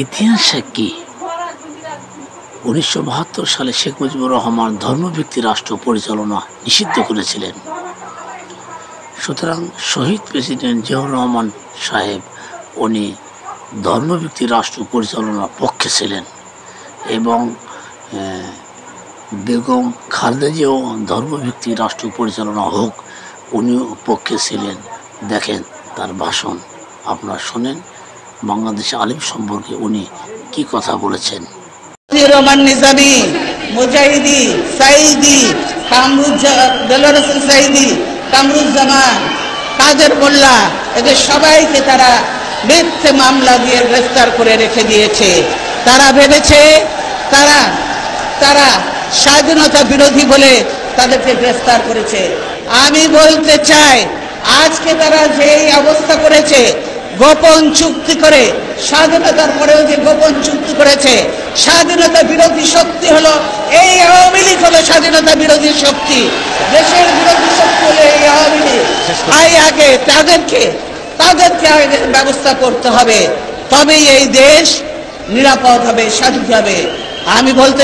ইতিহাস সাক্ষী 1972 সালে শেখ মুজিবুর রহমান ধর্মভিত্তিক রাষ্ট্র পরিচালনা নিষিদ্ধ করেছিলেন। সুতরাং শহীদ প্রেসিডেন্ট জিয়াউর রহমান সাহেব উনি ধর্মভিত্তিক রাষ্ট্র পরিচালনার পক্ষে ছিলেন এবং বেগম খালেদা জিয়াও ধর্মভিত্তিক রাষ্ট্র পরিচালনা হোক উনিও পক্ষে ছিলেন। দেখেন তার ভাষণ, আপনারা শোনেন বাংলাদেশ আলিম সম্পর্কে উনি কি কথা বলেছেন। রহমান নিজামী, মুজাহিদি, সাইদি, সাইদি, কামরুজ্জামান, কাদের মোল্লা, এদের সবাইকে তারা মিথ্যে মামলা দিয়ে গ্রেফতার করে রেখে দিয়েছে। তারা ভেবেছে তারা স্বাধীনতা বিরোধী বলে তাদেরকে গ্রেফতার করেছে। আমি বলতে চাই আজকে তারা যে অবস্থা করেছে, গোপন চুক্তি করে, স্বাধীনতার পরেও যে গোপন চুক্তি করেছে, স্বাধীনতা বিরোধী শক্তি হলো এই আওয়ামী লীগ, হলো স্বাধীনতা বিরোধী শক্তি, দেশের বিরোধী শক্তি হলো এই আওয়ামী লীগ। তাই আগে তাদেরকে আগে ব্যবস্থা করতে হবে, তবেই এই দেশ নিরাপদ হবে, স্বাধীন হবে। আমি বলতে